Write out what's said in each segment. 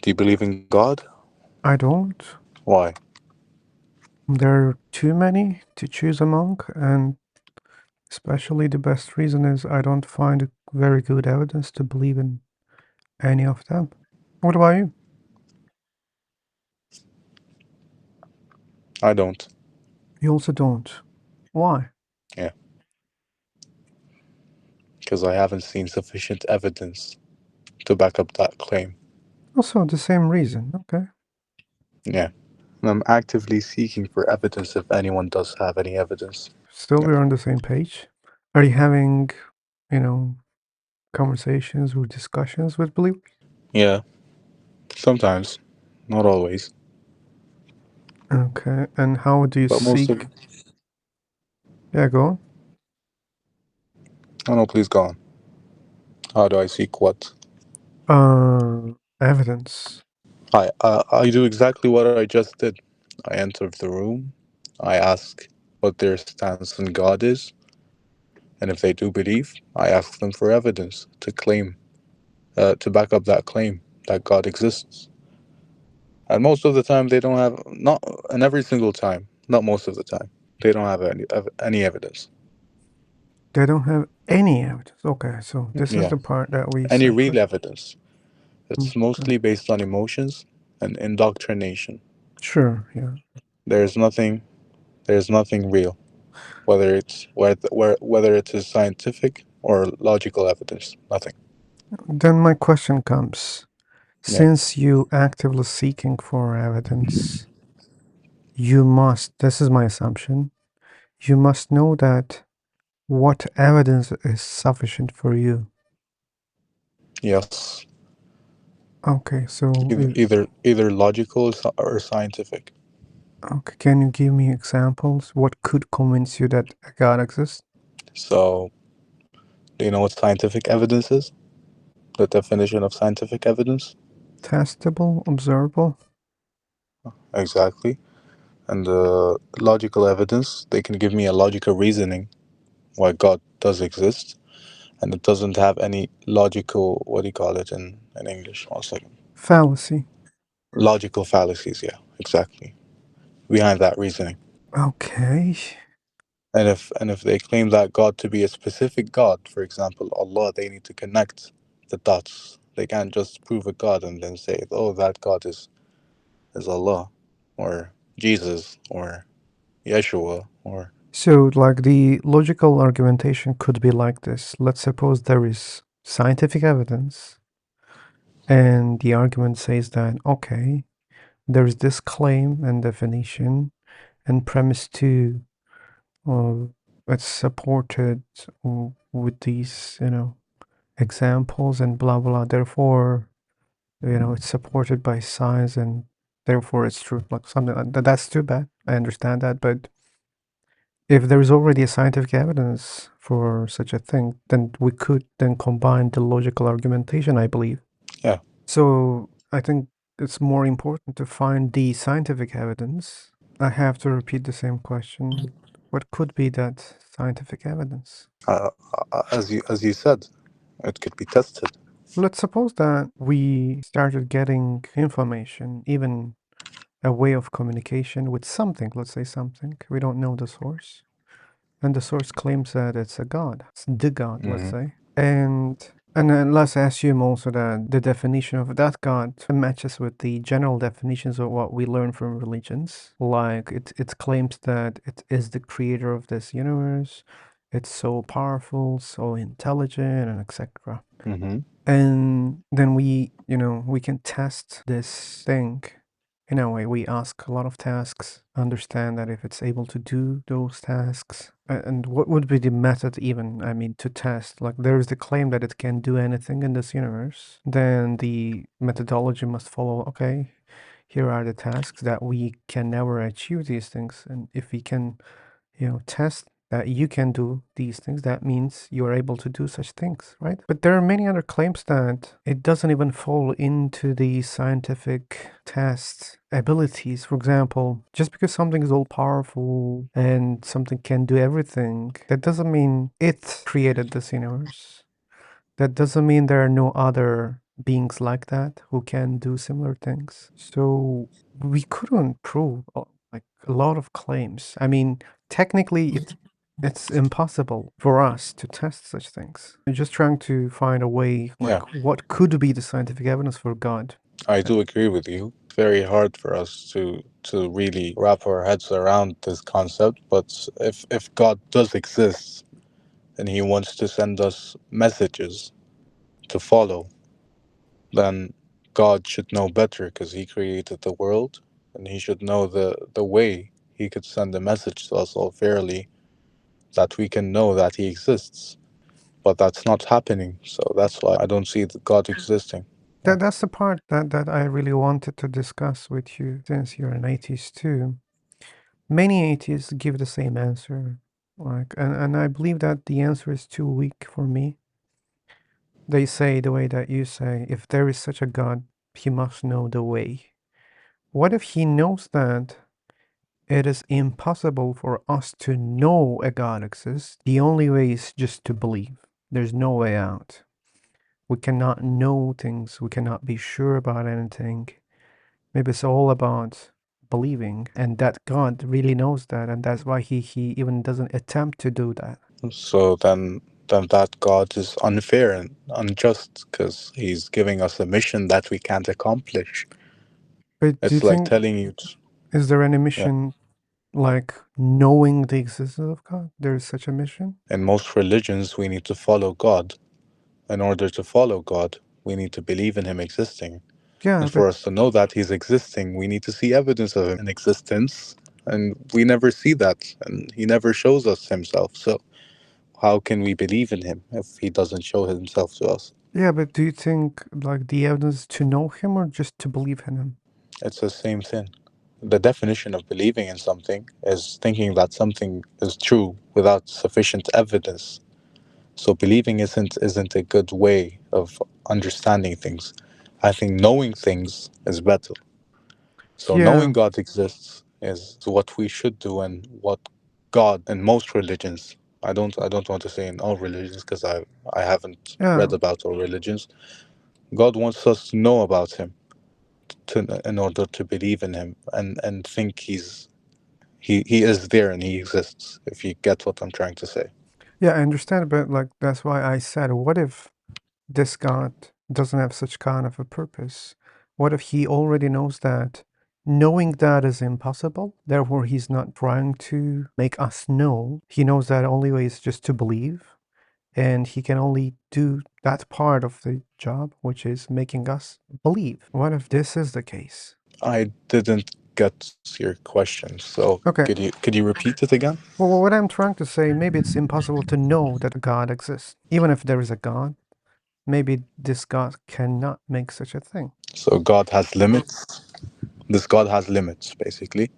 Do you believe in God? I don't. Why? There are too many to choose among, and especially the best reason is I don't find very good evidence to believe in any of them. What about you? I don't. You also don't. Why? Yeah. Because I haven't seen sufficient evidence to back up that claim. Also the same reason, okay. Yeah. And I'm actively seeking for evidence if anyone does have any evidence. Still Yeah. we're on the same page. Are you having, you know, conversations or discussions with believers? Yeah. Sometimes. Not always. Okay, and how do you But most of. seek? Yeah, go on. Oh no, please go on. How do I seek what? Evidence. I do exactly what I just did. I enter the room. I ask what their stance on God is. And if they do believe, I ask them for evidence to back up that claim that God exists. And most of the time, they don't have, not, and every single time, not most of the time, they don't have any evidence. They don't have any evidence. Okay, so this is Yeah, the part that we any separate. real evidence. It's Okay. mostly based on emotions and indoctrination. Sure, yeah. There's nothing, there's nothing real, whether it is scientific or logical evidence. Nothing. Then my question comes. Yeah. Since you actively seeking for evidence, you must, this is my assumption, you must know that what evidence is sufficient for you. Yes. Okay, so Either logical or scientific. okay, can you give me examples? What could convince you that a God exists? So, do you know what scientific evidence is? The definition of scientific evidence? Testable, observable? Exactly. And the logical evidence, they can give me a logical reasoning why God does exist, and it doesn't have any logical, what do you call it in English? 1 second. Fallacy. Logical fallacies, yeah, exactly. Behind that reasoning. Okay. And if they claim that God to be a specific God, for example, Allah, they need to connect the dots. They can't just prove a God and then say, oh, that God is Allah, or Jesus, or Yeshua, or So, like, the logical argumentation could be like this. Let's suppose there is scientific evidence, and the argument says that, okay, there's this claim and definition, and premise two, it's supported with these, examples and blah blah. Therefore, it's supported by science, and therefore it's true. Like something like that. That's too bad. I understand that, but if there is already a scientific evidence for such a thing, then we could then combine the logical argumentation, I believe. yeah. So I think it's more important to find the scientific evidence. I have to repeat the same question. What could be that scientific evidence? As you said, it could be tested. Let's suppose that we started getting information, even a way of communication with something, let's say something. We don't know the source. And the source claims that it's a god. It's the god, let's Hmm. say. And then let's assume also that the definition of that god matches with the general definitions of what we learn from religions. Like it claims that it is the creator of this universe. It's so powerful, so intelligent, and etc. Hmm. And then we can test this thing in a way. We ask a lot of tasks, understand that if it's able to do those tasks, and what would be the method even, I mean, to test? Like, there is the claim that it can do anything in this universe, then the methodology must follow, okay, here are the tasks that we can never achieve these things, and if we can, test that you can do these things, that means you are able to do such things, right? But there are many other claims that it doesn't even fall into the scientific test abilities. For example, just because something is all powerful and something can do everything, that doesn't mean it created this universe. That doesn't mean there are no other beings like that who can do similar things. So we couldn't prove like a lot of claims. I mean, technically, it's impossible for us to test such things. We're just trying to find a way, Yeah, like what could be the scientific evidence for God. I do agree with you. It's very hard for us to really wrap our heads around this concept. But if God does exist and He wants to send us messages to follow, then God should know better because He created the world, and He should know the way He could send a message to us all fairly that we can know that He exists. But that's not happening, so that's why I don't see God existing. Yeah. That's the part that I really wanted to discuss with you, since you're an atheist too. Many atheists give the same answer, like, and I believe that the answer is too weak for me. They say the way that you say, if there is such a God, he must know the way. What if he knows that it is impossible for us to know a God exists? The only way is just to believe. There's no way out. We cannot know things. We cannot be sure about anything. Maybe it's all about believing, and that God really knows that, and that's why he even doesn't attempt to do that. So then that God is unfair and unjust because He's giving us a mission that we can't accomplish. But do you It's like think, telling you, is there any yeah. mission like knowing the existence of God? There is such a mission? In most religions, we need to follow God. In order to follow God, we need to believe in Him existing. Yeah, And but for us to know that He's existing, we need to see evidence of Him in existence. And we never see that, and He never shows us Himself. So how can we believe in Him if He doesn't show Himself to us? yeah, but do you think like the evidence to know him or just to believe in him? It's the same thing. The definition of believing in something is thinking that something is true without sufficient evidence. So believing isn't a good way of understanding things. I think knowing things is better. So Yeah, knowing God exists is what we should do, and what God in most religions. I don't want to say in all religions because I haven't yeah, read about all religions. God wants us to know about Him in order to believe in Him and think he is there and He exists. If you get what I'm trying to say. yeah, I understand, but like that's why I said, what if this God doesn't have such kind of a purpose? What if he already knows that? Knowing that is impossible, therefore he's not trying to make us know. He knows that only way is just to believe, and he can only do that part of the job, which is making us believe. What if this is the case? I didn't get your question, so Okay. could you repeat it again? Well, what I'm trying to say, maybe it's impossible to know that a God exists. Even if there is a God, maybe this God cannot make such a thing. So God has limits. This God has limits, basically.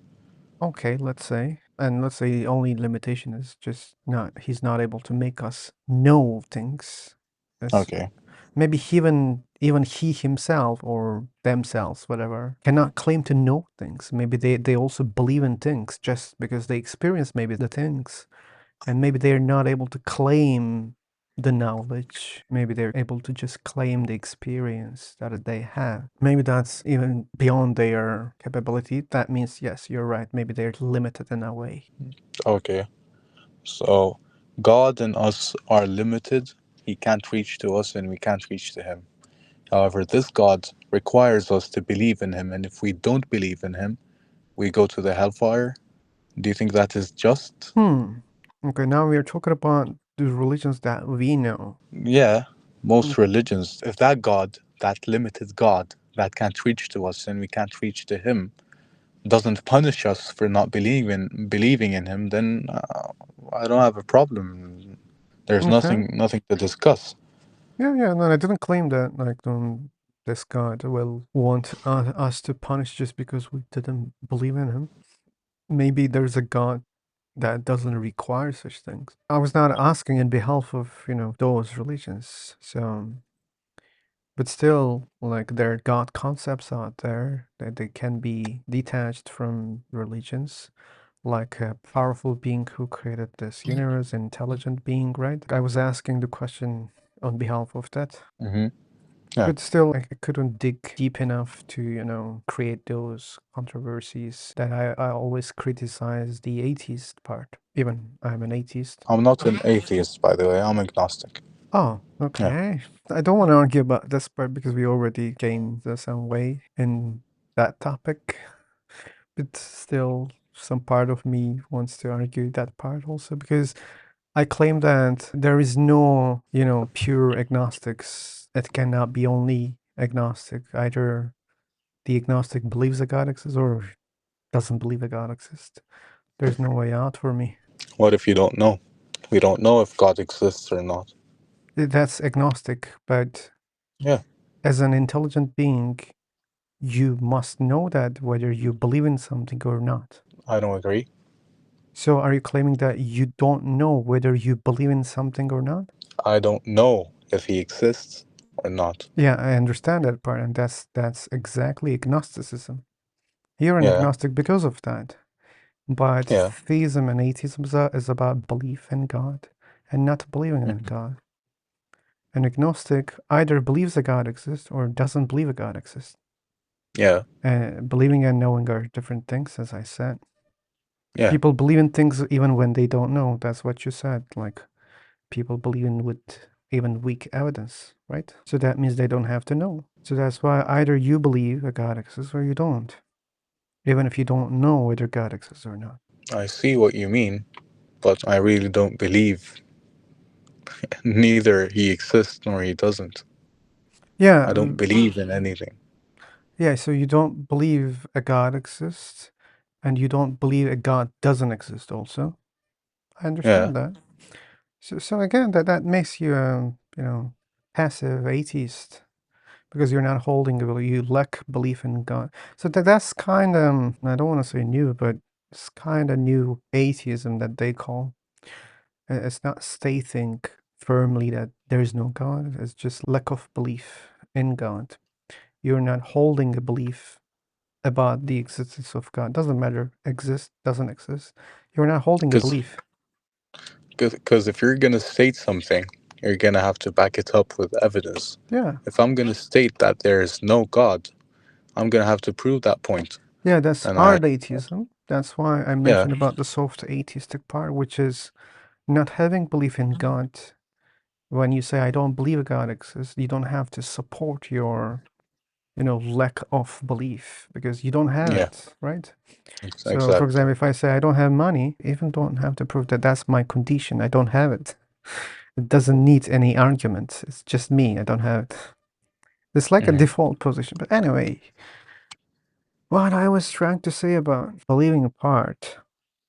Okay, let's say. And let's say the only limitation is just not he's not able to make us know things. As Okay. maybe even he himself or themselves, whatever, cannot claim to know things. Maybe they also believe in things just because they experience maybe the things. And maybe they're not able to claim the knowledge. Maybe they're able to just claim the experience that they have. Maybe that's even beyond their capability. That means, yes, you're right. Maybe they're limited in a way. Okay. So God and us are limited. He can't reach to us and we can't reach to Him. However, this God requires us to believe in Him, and if we don't believe in Him, we go to the hellfire. Do you think that is just? Hmm. Okay, now we are talking about the religions that we know. Yeah, Mm, most religions. If that God, that limited God, that can't reach to us and we can't reach to Him, doesn't punish us for not believing in Him, then I don't have a problem. There's okay. nothing to discuss. Yeah, yeah. No, I didn't claim that, like, this God will want us to punish just because we didn't believe in him. Maybe there's a God that doesn't require such things. I was not asking in behalf of, those religions. So, but still, like, there are God concepts out there that they can be detached from religions, like a powerful being who created this universe, intelligent being, right? I was asking the question on behalf of that. Hmm. Yeah. But still, I couldn't dig deep enough to, create those controversies that I always criticize the atheist part. Even I'm an atheist. I'm not an atheist, by the way. I'm agnostic. Oh, Yeah. okay. I don't want to argue about this part because we already gained some way in that topic. But still, some part of me wants to argue that part also because I claim that there is no, pure agnostics. It cannot be only agnostic. Either the agnostic believes a God exists or doesn't believe a God exists. There's no way out for me. What if you don't know? We don't know if God exists or not. That's agnostic, but Yeah. as an intelligent being, you must know that whether you believe in something or not. I don't agree. So are you claiming that you don't know whether you believe in something or not? I don't know if he exists or not. Yeah, I understand that part, and that's exactly agnosticism. You're an Yeah. agnostic because of that. But Yeah. theism and atheism is about belief in God and not believing in Mhm. God. An agnostic either believes a God exists or doesn't believe a God exists. Yeah. Believing and knowing are different things, as I said. Yeah. People believe in things even when they don't know. That's what you said. Like, people believe in with even weak evidence, right? So that means they don't have to know. So that's why either you believe a God exists or you don't, even if you don't know whether God exists or not. I see what you mean, but I really don't believe neither he exists nor he doesn't. I Yeah, don't believe in anything. yeah. So you don't believe a God exists, and you don't believe a God doesn't exist. Also, I Yeah. understand that. So again, that makes you a passive atheist because you're not holding you lack belief in God. So that's kind of I don't want to say new, but it's kind of new atheism that they call. It's not stating firmly that there is no God. It's just lack of belief in God. You're not holding a belief about the existence of God. Doesn't matter, exist, doesn't exist. You're not holding a Because belief. if you're going to state something, you're going to have to back it up with evidence. Yeah. If I'm going to state that there is no God, I'm going to have to prove that point. Yeah, that's And I, hard atheism. That's why I yeah, mentioned about the soft atheistic part, which is not having belief in God. When you say I don't believe God exists, you don't have to support your, lack of belief because you don't have yeah, it, right? So, for exactly. example, if I say I don't have money, even don't have to prove that that's my condition. I don't have it. It doesn't need any argument. It's just me. I don't have it. It's like a Hmm. default position. But anyway, what I was trying to say about believing part,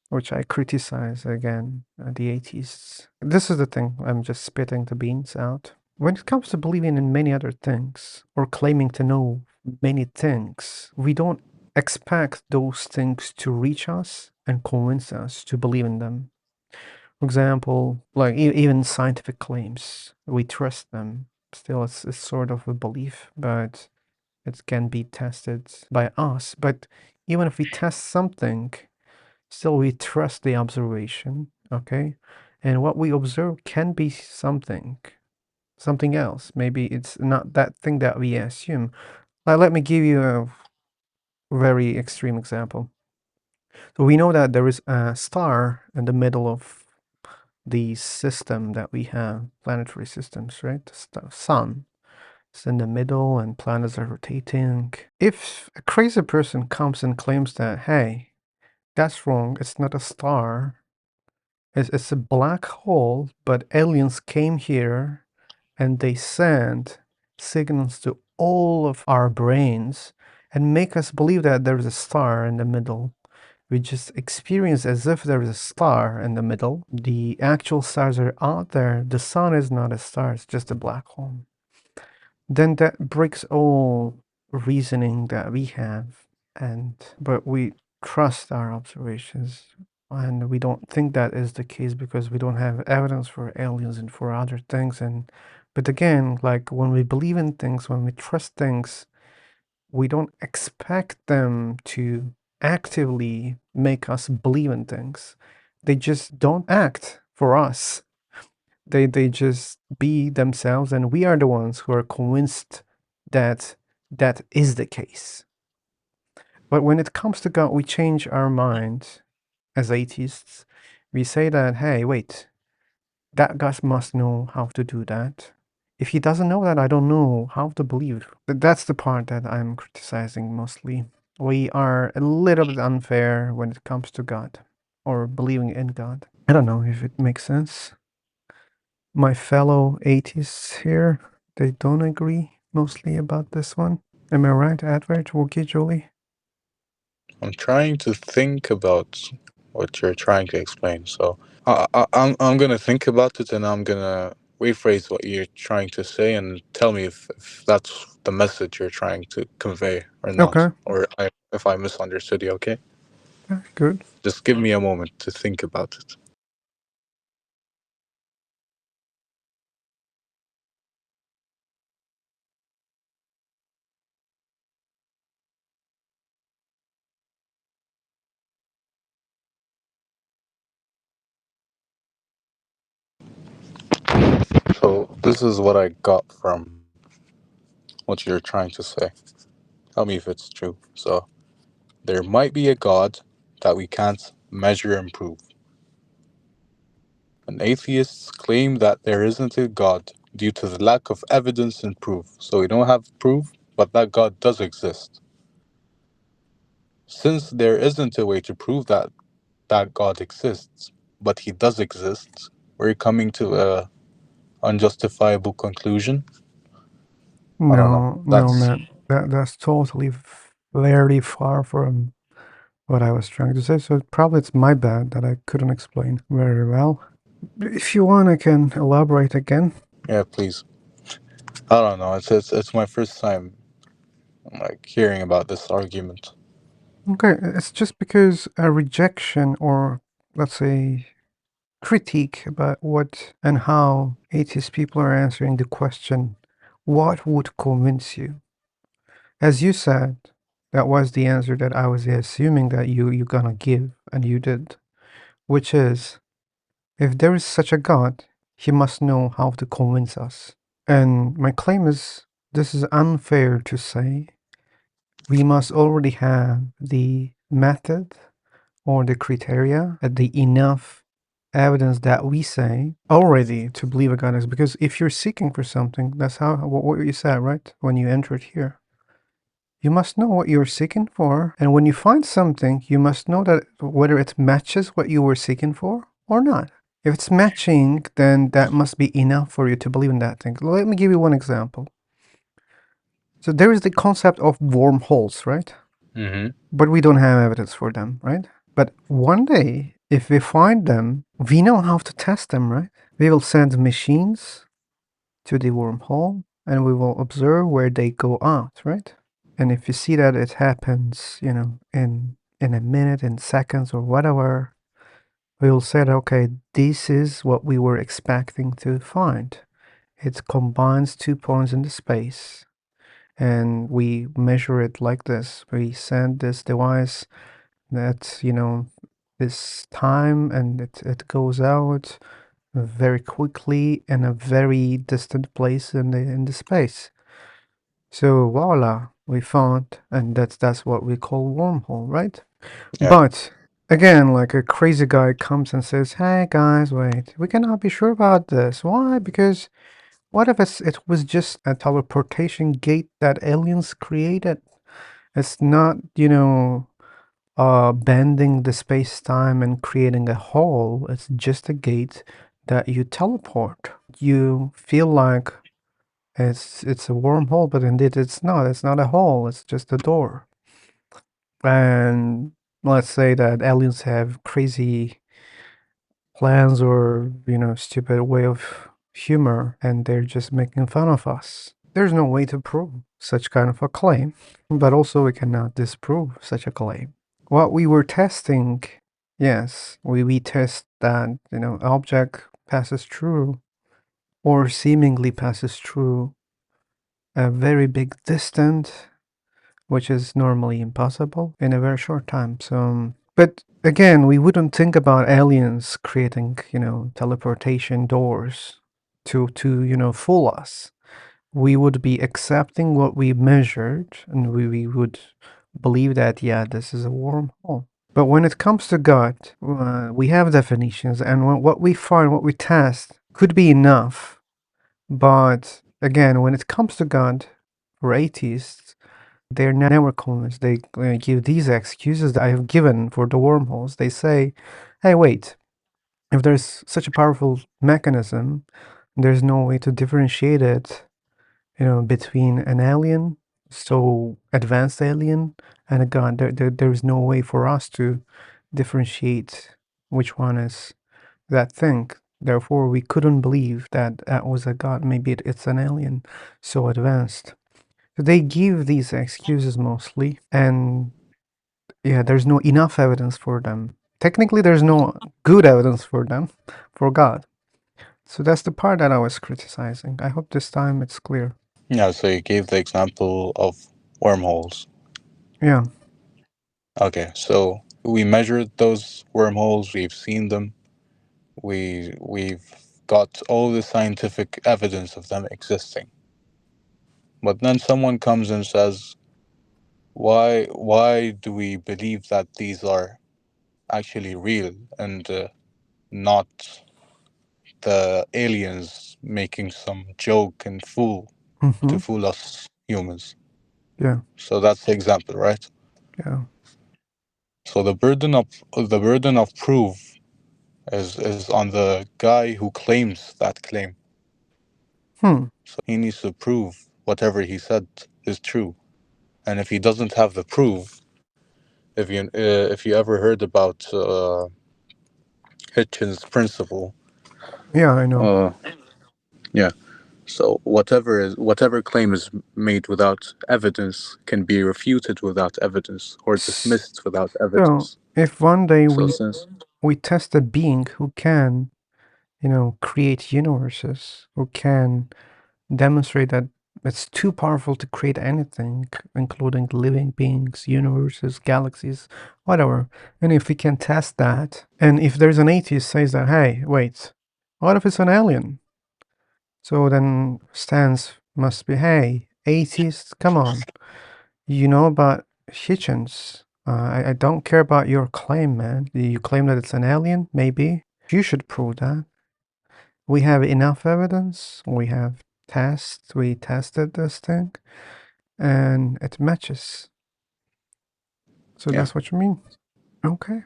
which I criticize again, the atheists. This is the thing. I'm just spitting the beans out. When it comes to believing in many other things or claiming to know many things, we don't expect those things to reach us and convince us to believe in them. For example, like even scientific claims, we trust them. Still, it's sort of a belief, but it can be tested by us. But even if we test something, still we trust the observation, okay? And what we observe can be something else. Maybe it's not that thing that we assume. Let me give you a very extreme example. So we know that there is a star in the middle of the system that we have, planetary systems, right? The sun is in the middle and planets are rotating. If a crazy person comes and claims that, hey, that's wrong, it's not a star, it's a black hole, but aliens came here and they send signals to all of our brains and make us believe that there's a star in the middle. We just experience as if there is a star in the middle. The actual stars are out there. The sun is not a star, it's just a black hole. Then that breaks all reasoning that we have, but we trust our observations. And we don't think that is the case because we don't have evidence for aliens and for other things. But again, like when we believe in things, when we trust things, we don't expect them to actively make us believe in things. They just don't act for us. They just be themselves, and we are the ones who are convinced that that is the case. But when it comes to God, we change our mind as atheists. We say that, hey, wait, that God must know how to do that. If he doesn't know that, I don't know how to believe. That's the part that I'm criticizing mostly. We are a little bit unfair when it comes to God or believing in God. I don't know if it makes sense. My fellow atheists here, they don't agree mostly about this one. Am I right, Edward, Wookie, Julie? I'm trying to think about what you're trying to explain. So I'm gonna think about it, and I'm gonna rephrase what you're trying to say, and tell me if that's the message you're trying to convey or not, Okay, if I misunderstood you. Okay, okay, good. just give me a moment to think about it. So this is what I got from what you're trying to say. Tell me if it's true. So there might be a God that we can't measure and prove. And atheists claim that there isn't a God due to the lack of evidence and proof. So we don't have proof, but that God does exist. Since there isn't a way to prove that God exists, but he does exist, we're coming to a unjustifiable conclusion. I don't know. No, no, That's man. That's totally very far from what I was trying to say. So probably it's my bad that I couldn't explain very well. If you want, I can elaborate again. yeah, please. I don't know. It's my first time like hearing about this argument. Okay, it's just because a rejection or let's say critique about what and how atheist people are answering the question, what would convince you? As you said, that was the answer that I was assuming that you're gonna give, and you did, which is if there is such a God, he must know how to convince us. And my claim is this is unfair to say. We must already have the method or the criteria, the enough evidence that we say already to believe a God is. Because if you're seeking for something, that's how what you said, right? When you entered here, you must know what you're seeking for, and when you find something, you must know that whether it matches what you were seeking for or not. If it's matching, then that must be enough for you to believe in that thing. Let me give you one example. So there is the concept of wormholes, right? Mm-hmm. But we don't have evidence for them, right? But one day, if we find them, we know how to test them, right? We will send machines to the wormhole and we will observe where they go out, right? And if you see that it happens, in a minute, in seconds, or whatever, we will say, okay, this is what we were expecting to find. It combines 2 points in the space, and we measure it like this. We send this device that, this time, and it goes out very quickly in a very distant place in the space. So voila, we found, and that's what we call wormhole, right? Yeah. But again, like a crazy guy comes and says, "Hey guys, wait, we cannot be sure about this. Why? Because what if it was just a teleportation gate that aliens created? It's not, bending the space-time and creating a hole. It's just a gate that you teleport. You feel like it's a wormhole, but indeed it's not. It's not a hole. It's just a door. And let's say that aliens have crazy plans or, stupid way of humor, and they're just making fun of us. There's no way to prove such kind of a claim, but also we cannot disprove such a claim. What we were testing, yes, we test that, object passes through or seemingly passes through a very big distance, which is normally impossible in a very short time. So, but again, we wouldn't think about aliens creating, teleportation doors to fool us. we would be accepting what we measured, and we would believe that, yeah, this is a wormhole. But when it comes to God, we have definitions, and what we find, what we test, could be enough. But again, when it comes to God, for atheists, they're never convinced. They give these excuses that I have given for the wormholes. They say, hey, wait, if there's such a powerful mechanism, there's no way to differentiate it, between an alien, so advanced alien, and a god. There's no way for us to differentiate which one is that thing. Therefore, we couldn't believe that that was a god. Maybe it's an alien so advanced. So they give these excuses mostly, and yeah, there's no enough evidence for them. Technically, there's no good evidence for them, for God. So that's the part that I was criticizing. I hope this time it's clear. Yeah, so you gave the example of wormholes. Yeah. Okay, so we measured those wormholes, we've seen them, we've got all the scientific evidence of them existing. But then someone comes and says, why do we believe that these are actually real and not the aliens making some joke and Mm-hmm. to fool us humans? Yeah. So that's the example, right? Yeah. So the burden of proof is on the guy who claims that claim. Hmm. So he needs to prove whatever he said is true. And if he doesn't have the proof, if you ever heard about Hitchens' principle, Yeah, I know. uh, yeah. So whatever claim is made without evidence can be refuted without evidence or dismissed without So evidence. if one day So we test a being who can, create universes, who can demonstrate that it's too powerful to create anything, including living beings, universes, galaxies, whatever. And if we can test that, and if there's an atheist says that, hey, wait, what if it's an alien? So then stance must be, hey, atheists, come on. You know about Hitchens. I don't care about your claim, man. You claim that it's an alien? Maybe. You should prove that. We have enough evidence. We have tests. We tested this thing. And it matches. So yeah, that's what you mean. Okay.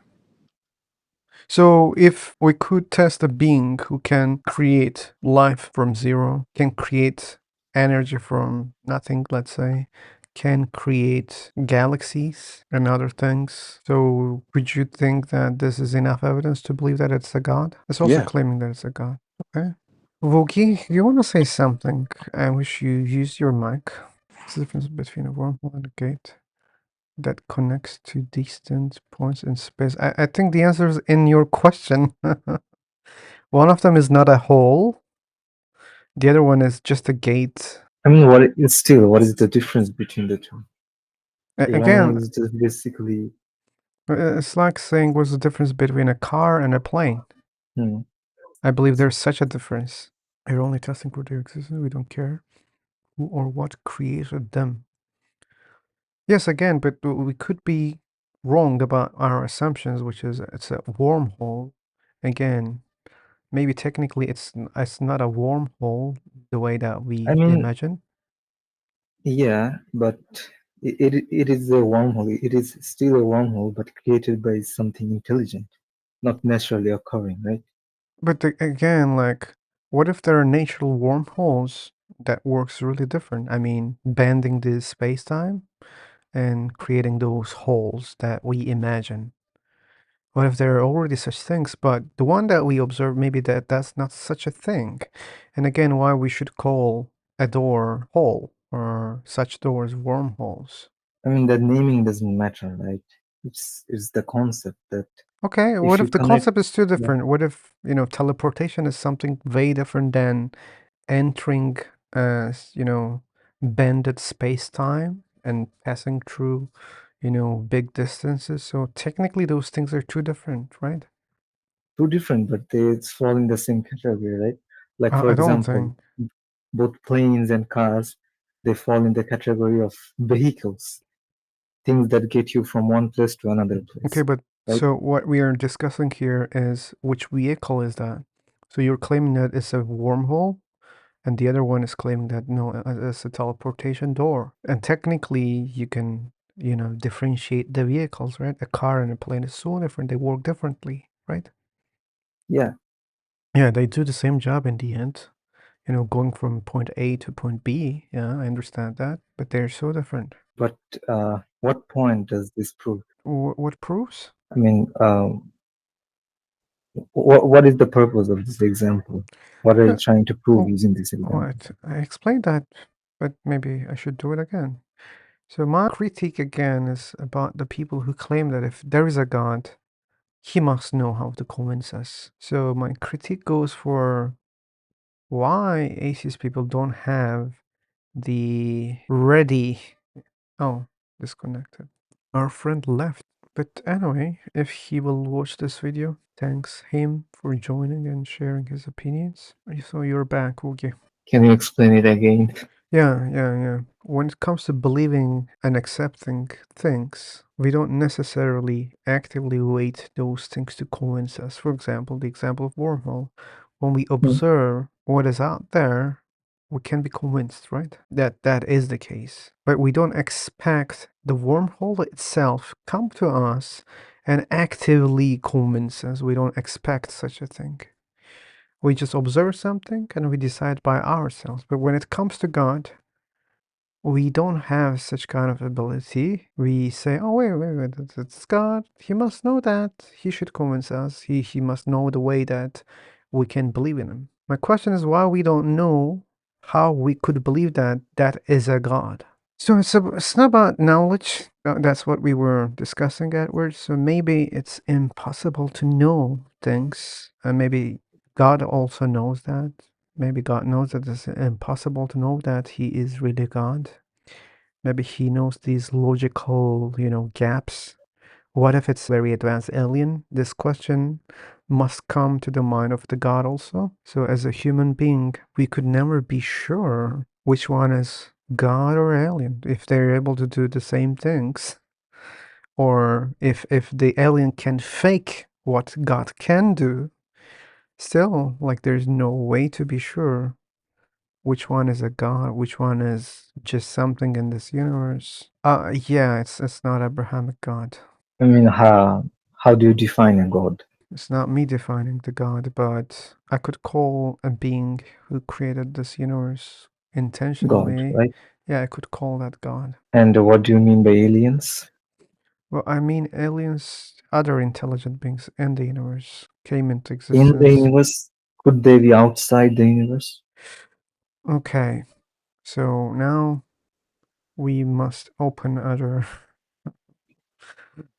So if we could test a being who can create life from zero, can create energy from nothing, let's say, can create galaxies and other things. So would you think that this is enough evidence to believe that it's a god? It's also yeah. claiming that it's a god. Okay. Voki, you want to say something? I wish you used your mic. What's the difference between a wormhole and a gate that connects to distant points in space? I think the answer is in your question. One of them is not a hole. The other one is just a gate. I mean, what is the difference between the two? A Again, wormhole is just basically. it's like saying what's the difference between a car and a plane. Hmm. I believe there's such a difference. You're only testing for their existence. We don't care who or what created them. Yes, again, but we could be wrong about our assumptions, which is it's a wormhole. Again, maybe technically it's not a wormhole the way that I we mean, imagine. yeah, but it is a wormhole. It is still a wormhole, but created by something intelligent, not naturally occurring, right? But again, like, what if there are natural wormholes that works really different? I mean, bending the space-time and creating those holes that we imagine. What if there are already such things, but the one that we observe, maybe that's not such a thing? And again, why we should call a door hole or such doors wormholes? I mean, the naming doesn't matter, right? It's the concept that Okay, what if you if the connect, concept is too yeah, different? What if, teleportation is something way different than entering, bended space-time and passing through, big distances? So technically those things are too different, right? two different, but they fall in the same category, right? Like for I don't example, think. both planes and cars, they fall in the category of vehicles, things that get you from one place to another place. Okay, but right? so what we are discussing here is which vehicle is that? So you're claiming that it's a wormhole, and the other one is claiming that no, it's a teleportation door. And technically, you can, differentiate the vehicles, right? A car and a plane is so different; they work differently, right? Yeah, Yeah, they do the same job in the end. Going from point A to point B. Yeah, I understand that, but they're so different. but what point does this prove? What proves? I mean, what is the purpose of this example? What are you Uh, trying to prove oh, using this example? What? I explained that, but maybe I should do it again. So my critique again is about the people who claim that if there is a God, he must know how to convince us. So my critique goes for why atheist people don't have the ready. Oh, disconnected. Our friend left. But anyway, if he will watch this video, thanks him for joining and sharing his opinions. So you're back, Oogie. Can you explain it again? Yeah. When it comes to believing and accepting things, we don't necessarily actively wait those things to convince us. For example, the example of wormhole. When we observe what is out there, we can be convinced, right? That is the case. But we don't expect the wormhole itself come to us and actively convince us. We don't expect such a thing. We just observe something and we decide by ourselves. But when it comes to God, we don't have such kind of ability. We say, oh, wait, it's God. He must know that. He should convince us. He must know the way that we can believe in him. My question is why we don't know how we could believe that that is a God. So it's not about knowledge. That's what we were discussing, Edward. So maybe it's impossible to know things. And maybe God also knows that. Maybe God knows that it's impossible to know that he is really God. Maybe he knows these logical, gaps. What if it's very advanced alien? This question must come to the mind of the God also. So as a human being, we could never be sure which one is God or alien, if they're able to do the same things. Or if the alien can fake what God can do, still, like, there's no way to be sure which one is a god, which one is just something in this universe. Yeah, it's not Abrahamic God. I mean, how do you define a god? It's not me defining the god, but I could call a being who created this universe God, intentionally. right? Yeah, I could call that God. And what do you mean by aliens? Well, I mean aliens, other intelligent beings in the universe came into In the existence. universe, could they be outside the universe? Okay, so now we must open other,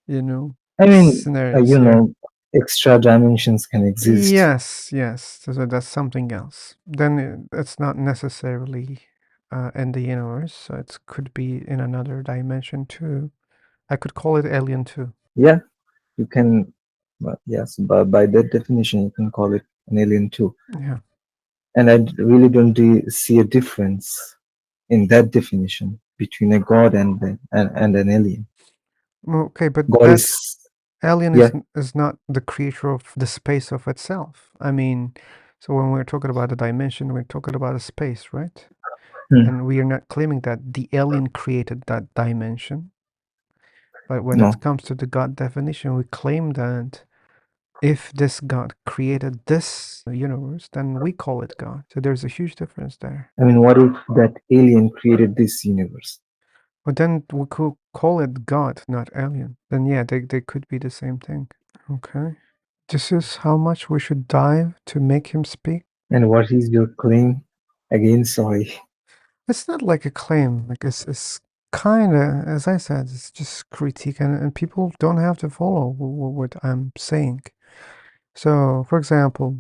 I mean, scenarios here. extra dimensions can exist. Yes. So that's something else. Then it's not necessarily in the universe. So it could be in another dimension too. I could call it alien too. Yeah, you can. Yes, but by that definition, you can call it an alien too. Yeah. And I really don't see a difference in that definition between a god and an alien. Okay, but God that is, alien yeah, is not the creature of the space of itself. I mean, so when we're talking about a dimension, we're talking about a space, right? And we are not claiming that the alien created that dimension. But when no. it comes to the God definition, we claim that if this God created this universe, then we call it God. So there's a huge difference there. I mean, what if that alien created this universe? But then we could call it God, not alien. Then yeah, they could be the same thing. Okay. This is how much we should dive to make him speak. And what is your claim? Again, sorry. It's not like a claim. Like it's kind of, as I said, it's just critique, and people don't have to follow what I'm saying. So, for example,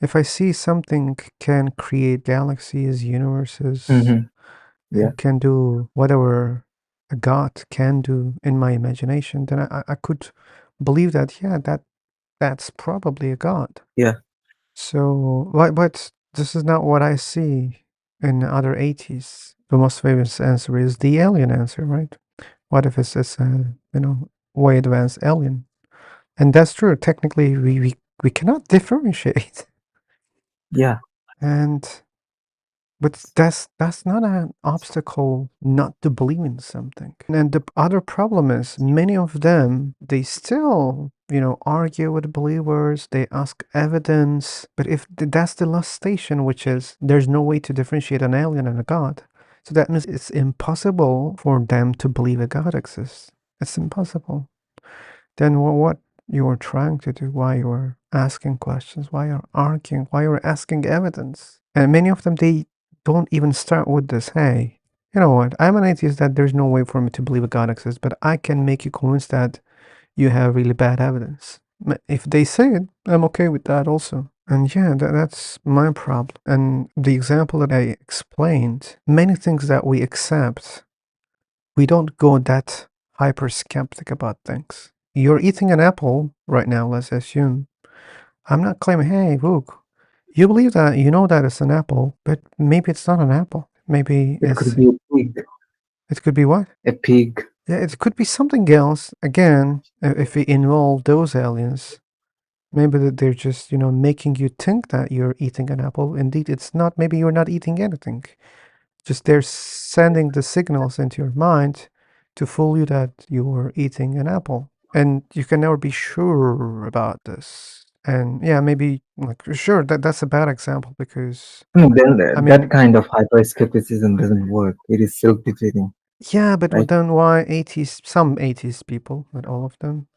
if I see something can create galaxies, universes, Yeah. and can do whatever a god can do in my imagination, then I could believe that, yeah, that's probably a god. Yeah. So, but this is not what I see and other atheists, the most famous answer is the alien answer, right? What if it's a way advanced alien? And that's true. Technically, we cannot differentiate. Yeah, And but that's not an obstacle not to believe in something. And the other problem is many of them they still argue with believers. They ask evidence, but if that's the last station, which is there's no way to differentiate an alien and a god, so that means it's impossible for them to believe a god exists. It's impossible. Then what you are trying to do, why you are asking questions, why you're arguing, why you're asking evidence. And many of them, they don't even start with this, hey, you know what, I'm an atheist that there's no way for me to believe a God exists, but I can make you convinced that you have really bad evidence. If they say it, I'm okay with that also. And yeah, that's my problem. And the example that I explained, many things that we accept, we don't go that hyper skeptic about things. You're eating an apple right now, let's assume. I'm not claiming, hey, look, you believe that, you know that it's an apple, but maybe it's not an apple. Maybe it could be a pig. it could be what? A pig. Yeah, it could be something else. Again, if we involve those aliens, maybe that they're just, making you think that you're eating an apple. Indeed, it's not. Maybe you're not eating anything. Just they're sending the signals into your mind to fool you that you're eating an apple. And you can never be sure about this. And yeah, maybe like sure that's a bad example because Then I that mean kind of hyper-skepticism doesn't work. It is self-defeating, yeah, but right? then why some atheist people, not all of them,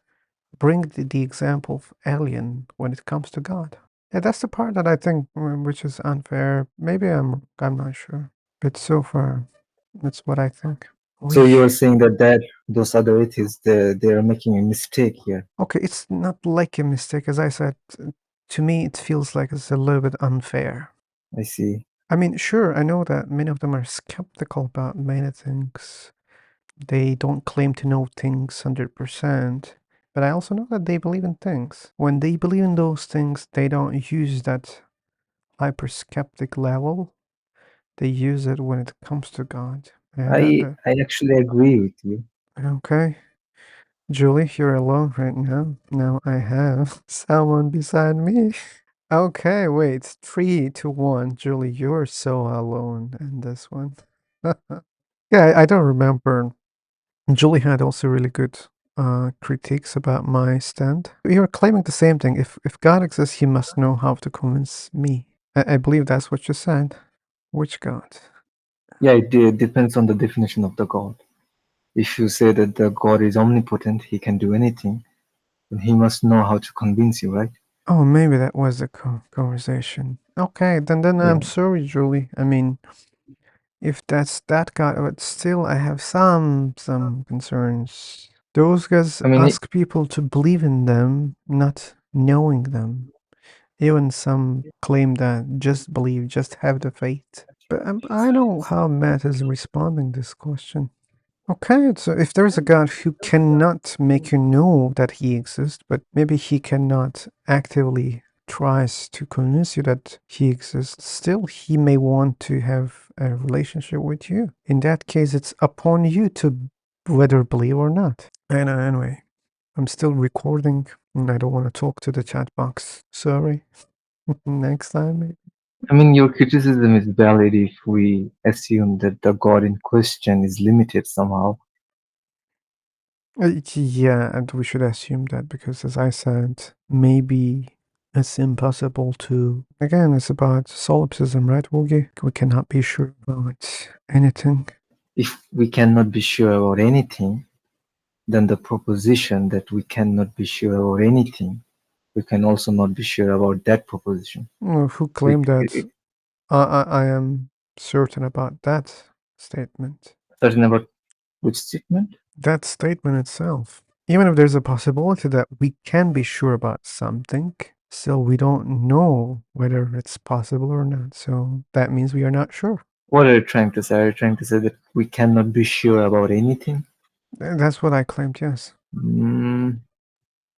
bring the example of alien when it comes to God? Yeah, that's the part that I think which is unfair. Maybe I'm not sure. But so far, that's what I think. So you are saying that those other atheists, they are making a mistake here. Okay, it's not like a mistake. As I said, to me, it feels like it's a little bit unfair. I see. I mean, sure, I know that many of them are skeptical about many things. They don't claim to know things 100%. But I also know that they believe in things. When they believe in those things, they don't use that hyper skeptic level. They use it when it comes to God. And I actually agree with you. okay. Julie, you're alone right now. Now I have someone beside me. Okay, wait. 3-1. Julie, you're so alone in this one. Yeah, I don't remember. Julie had also really good critiques about my stand. You're claiming the same thing. If God exists, he must know how to convince me. I believe that's what you said. Which God? Yeah, it depends on the definition of the God. If you say that the God is omnipotent, he can do anything, then he must know how to convince you, right? Oh, maybe that was the conversation. Okay, then Yeah. I'm sorry, Julie. I mean, if that's that God, but still, I have some concerns. Those guys I mean, ask people to believe in them, not knowing them. Even some claim that just believe, just have the faith. But I know how Matt is responding this question. Okay, so if there's a God who cannot make you know that he exists, but maybe he cannot actively tries to convince you that he exists, still he may want to have a relationship with you. In that case, it's upon you to whether believe or not. And anyway, I'm still recording and I don't want to talk to the chat box. Sorry. Next time, maybe. I mean, your criticism is valid if we assume that the God in question is limited somehow. Yeah, and we should assume that because, as I said, maybe it's impossible to. Again, it's about solipsism, right, Woogie? We cannot be sure about anything. If we cannot be sure about anything, then the proposition that we cannot be sure about anything, we can also not be sure about that proposition. Well, who claimed that? I am certain about that statement. Certain about which statement? That statement itself. Even if there's a possibility that we can be sure about something, still we don't know whether it's possible or not. So that means we are not sure. What are you trying to say? Are you trying to say that we cannot be sure about anything? That's what I claimed, yes.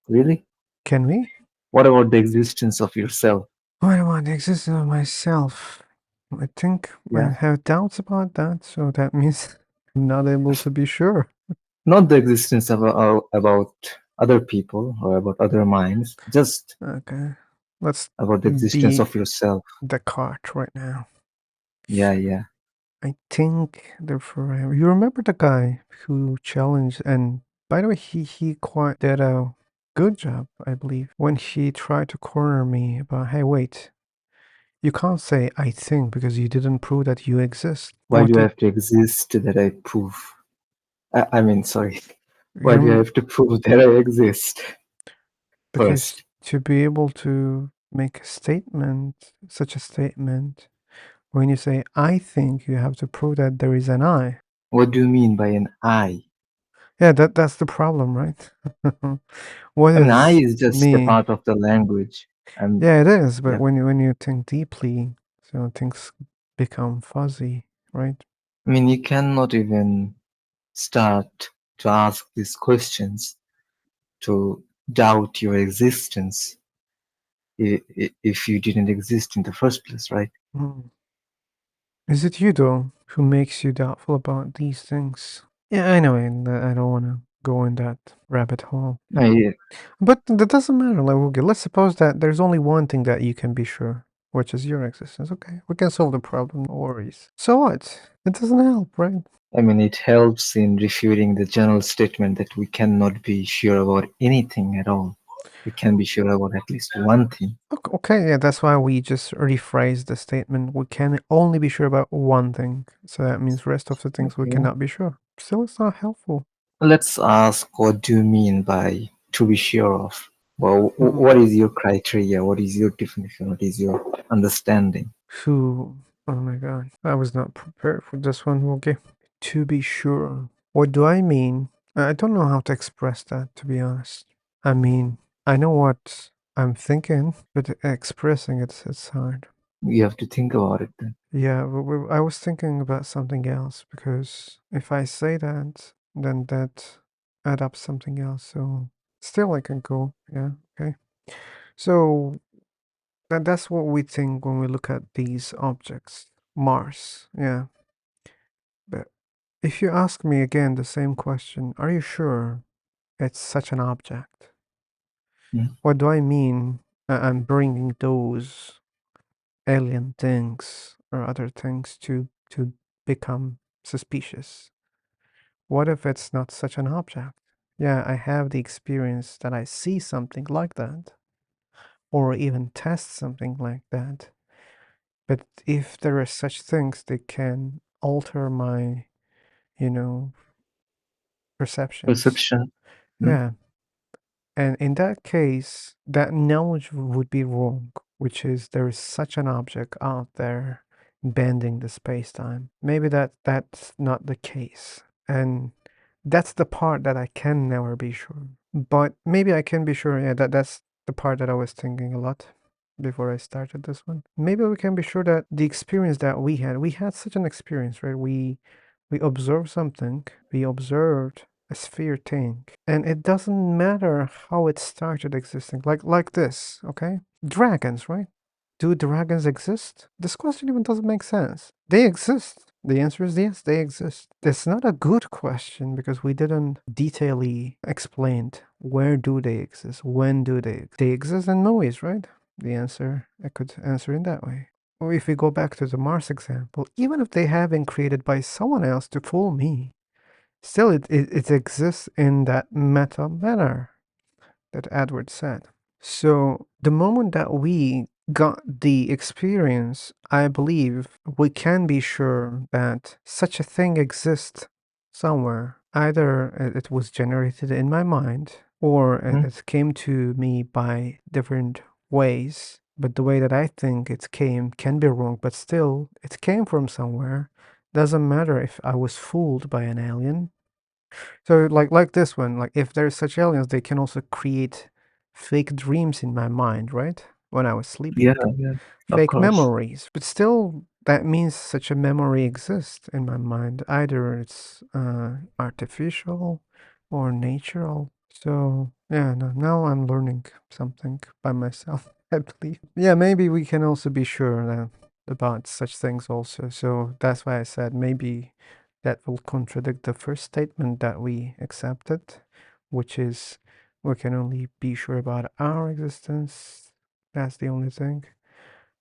Really? Can we? What about the existence of yourself? What about the existence of myself? I think I Yeah. have doubts about that, so that means I'm not able to be sure. Not the existence of about other people or about other minds, just Okay, let's about the existence be of yourself. Descartes right now. Yeah, yeah. I think therefore you remember the guy who challenged, and by the way, he quite did a good job, I believe, when he tried to corner me about, hey, wait, you can't say I think because you didn't prove that you exist. Why What do I did have to exist that I prove? I mean, sorry. Why do I you? have to prove that I exist Because first? to be able to make a statement, such a statement, when you say I think, you have to prove that there is an I. What do you mean by an I? Yeah, that's the problem, right? What I mean, I is is just a me? part of the language. And Yeah, it is, but yeah, when you think deeply, so things become fuzzy, right? I mean, you cannot even start to ask these questions to doubt your existence if you didn't exist in the first place, right? Hmm. Is it you though who makes you doubtful about these things? Yeah, I know, and I don't want to go in that rabbit hole. I, But that doesn't matter. Like, okay, let's suppose that there's only one thing that you can be sure, which is your existence. Okay, we can solve the problem. No worries. So what? It doesn't help, right? I mean, it helps in refuting the general statement that we cannot be sure about anything at all. We can be sure about at least one thing. Okay, yeah, that's why we just rephrase the statement. We can only be sure about one thing. So that means rest of the things we Okay. cannot be sure. Still, it's not helpful. Let's ask, what do you mean by to be sure of? Well, Hmm. what is your criteria? What is your definition? What is your understanding? Who? Oh my god, I was not prepared for this one. Okay, to be sure. What do I mean? I don't know how to express that, to be honest. I mean, I know what I'm thinking, but expressing it's hard. You have to think about it then. Yeah, I was thinking about something else because if I say that, then that add up something else. So still, I can go. Yeah, okay. So that's what we think when we look at these objects. Mars, yeah. But if you ask me again the same question, are you sure it's such an object? Hmm? What do I mean? I'm bringing those alien things or other things to become suspicious. What if it's not such an object? Yeah, I have the experience that I see something like that, or even test something like that. But if there are such things, they can alter my, you know, perceptions. Perception. Hmm? Yeah. And in that case, that knowledge would be wrong, which is there is such an object out there bending the space-time. Maybe that's not the case. And that's the part that I can never be sure. But maybe I can be sure, yeah, that's the part that I was thinking a lot before I started this one. Maybe we can be sure that the experience that we had such an experience, right? We observed something, we observed a sphere thing, and it doesn't matter how it started existing. Like this, okay? Dragons, right? Do dragons exist? This question even doesn't make sense. They exist. The answer is yes, they exist. It's not a good question because we didn't detailedly explained where do they exist, when do they exist in movies, right? The answer, I could answer in that way. Or if we go back to the Mars example, even if they have been created by someone else to fool me, still it exists in that meta manner that Edward said. So the moment that we got the experience, I believe we can be sure that such a thing exists somewhere. Either it was generated in my mind or Hmm? it came to me by different ways. But the way that I think it came can be wrong, but still, it came from somewhere. Doesn't matter if I was fooled by an alien. So like this one, like if there's such aliens, they can also create fake dreams in my mind, right? When I was Yeah, sleeping. yeah, of Fake course. memories. But still that means such a memory exists in my mind. Either it's artificial or natural. So yeah, no, now I'm learning something by myself, I believe. Yeah, maybe we can also be sure that about such things also. So that's why I said maybe that will contradict the first statement that we accepted, which is we can only be sure about our existence. That's the only thing.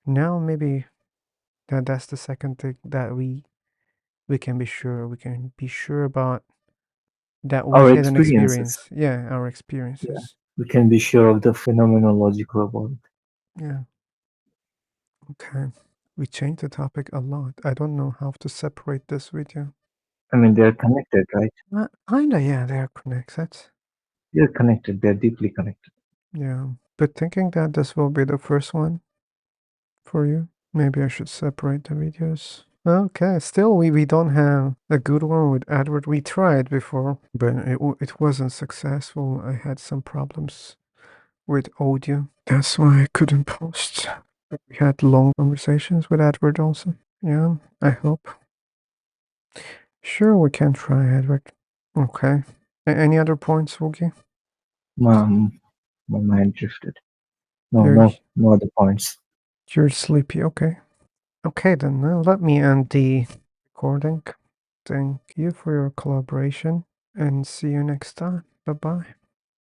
Now maybe that's the second thing that we can be sure. We can be sure about that we Our had an experiences. experience. Yeah, our Yeah. experiences. We can be sure of the phenomenological world. Yeah. Okay. We changed the topic a lot. I don't know how to separate this video. I mean, they're connected, right? Kinda, yeah, they are connected. They're connected. They're deeply connected. Yeah. But thinking that this will be the first one for you, maybe I should separate the videos. Okay, still we don't have a good one with Edward. We tried before, but it wasn't successful. I had some problems with audio. That's why I couldn't post. But we had long conversations with Edward also. Yeah, I hope. Sure, we can try, Edward. Okay. Any other points, Woogie? My mind drifted. You're No other points. you're sleepy. Okay. Okay, then let me end the recording. Thank you for your collaboration and see you next time. Bye bye.